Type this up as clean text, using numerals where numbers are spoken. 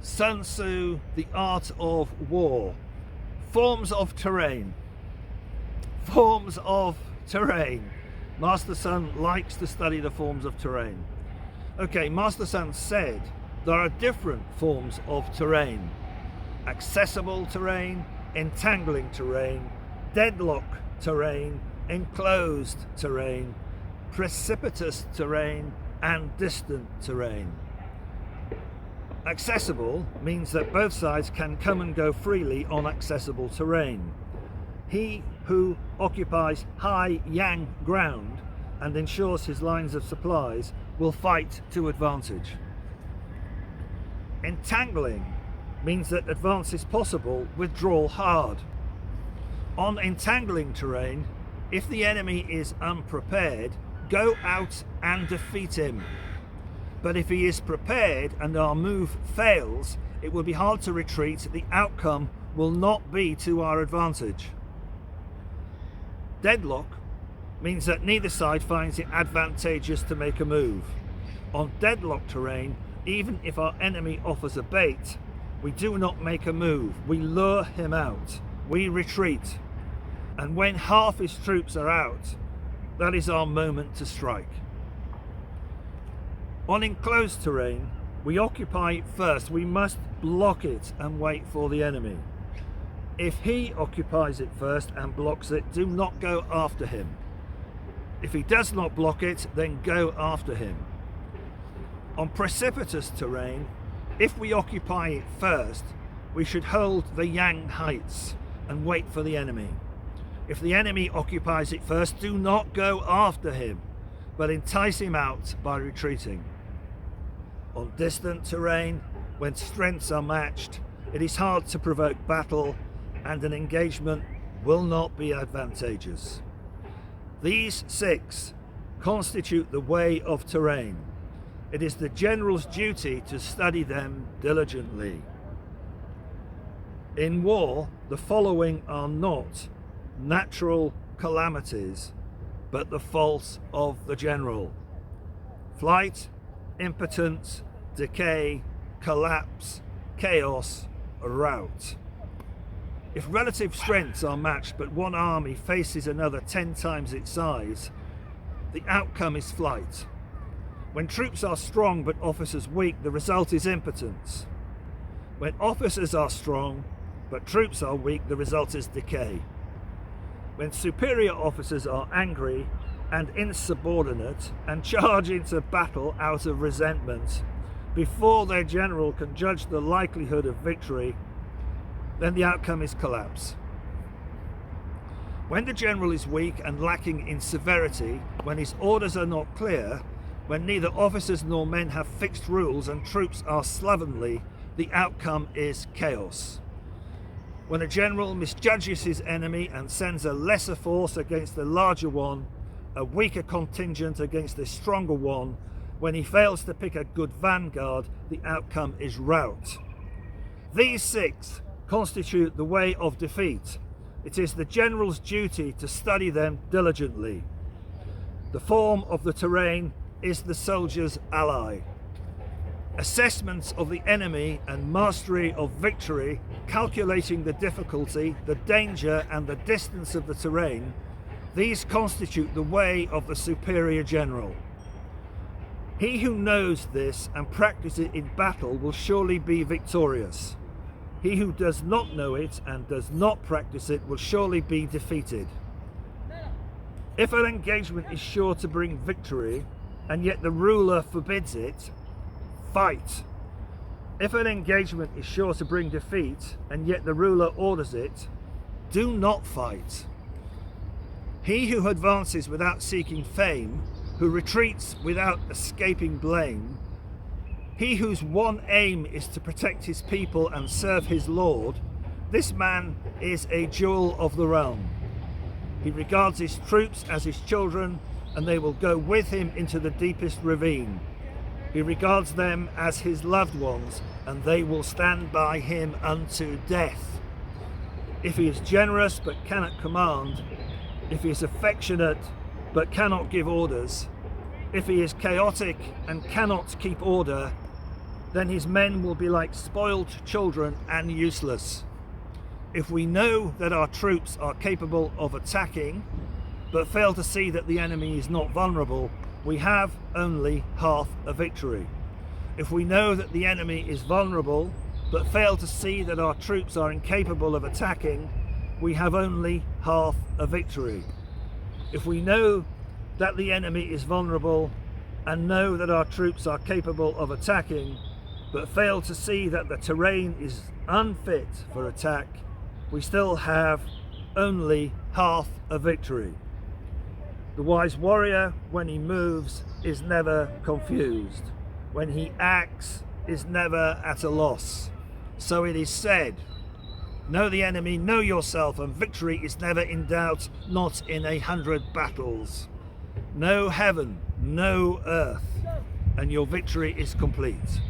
Sun Tzu, The Art of War. Forms of terrain. Forms of terrain. Master Sun likes to study the forms of terrain. Okay, Master Sun said there are different forms of terrain. Accessible terrain, entangling terrain, deadlock terrain, enclosed terrain, precipitous terrain, and distant terrain. Accessible means that both sides can come and go freely on accessible terrain. He who occupies high yang ground and ensures his lines of supplies will fight to advantage. Entangling means that advance is possible, withdrawal hard. On entangling terrain, if the enemy is unprepared, go out and defeat him. But if he is prepared and our move fails, it will be hard to retreat. The outcome will not be to our advantage. Deadlock means that neither side finds it advantageous to make a move. On deadlock terrain, even if our enemy offers a bait, we do not make a move. We lure him out. We retreat. And when half his troops are out, that is our moment to strike. On enclosed terrain, we occupy it first. We must block it and wait for the enemy. If he occupies it first and blocks it, do not go after him. If he does not block it, then go after him. On precipitous terrain, if we occupy it first, we should hold the yang heights and wait for the enemy. If the enemy occupies it first, do not go after him, but entice him out by retreating. On distant terrain, when strengths are matched, it is hard to provoke battle, and an engagement will not be advantageous. These 6 constitute the way of terrain. It is the general's duty to study them diligently. In war, the following are not natural calamities, but the faults of the general: flight, impotence, decay, collapse, chaos, rout. If relative strengths are matched but one army faces another 10 times its size, the outcome is flight. When troops are strong but officers weak, the result is impotence. When officers are strong but troops are weak, the result is decay. When superior officers are angry and insubordinate and charge into battle out of resentment before their general can judge the likelihood of victory, then the outcome is collapse. When the general is weak and lacking in severity, when his orders are not clear, when neither officers nor men have fixed rules and troops are slovenly, the outcome is chaos. When a general misjudges his enemy and sends a lesser force against a larger one, a weaker contingent against a stronger one, when he fails to pick a good vanguard, the outcome is rout. These 6 constitute the way of defeat. It is the general's duty to study them diligently. The form of the terrain is the soldier's ally. Assessments of the enemy and mastery of victory, calculating the difficulty, the danger, and the distance of the terrain, these constitute the way of the superior general. He who knows this and practices it in battle will surely be victorious. He who does not know it and does not practice it will surely be defeated. If an engagement is sure to bring victory, and yet the ruler forbids it, fight. If an engagement is sure to bring defeat, and yet the ruler orders it, do not fight. He who advances without seeking fame, who retreats without escaping blame, he whose one aim is to protect his people and serve his Lord, this man is a jewel of the realm. He regards his troops as his children, and they will go with him into the deepest ravine. He regards them as his loved ones, and they will stand by him unto death. If he is generous but cannot command, if he is affectionate but cannot give orders, if he is chaotic and cannot keep order, then his men will be like spoiled children and useless. If we know that our troops are capable of attacking, but fail to see that the enemy is not vulnerable, we have only half a victory. If we know that the enemy is vulnerable, but fail to see that our troops are incapable of attacking, we have only half a victory. If we know that the enemy is vulnerable and know that our troops are capable of attacking, but fail to see that the terrain is unfit for attack, we still have only half a victory. The wise warrior, when he moves, is never confused. When he acts, is never at a loss. So it is said, know the enemy, know yourself, and victory is never in doubt, not in 100 battles. Know heaven, know earth, and your victory is complete.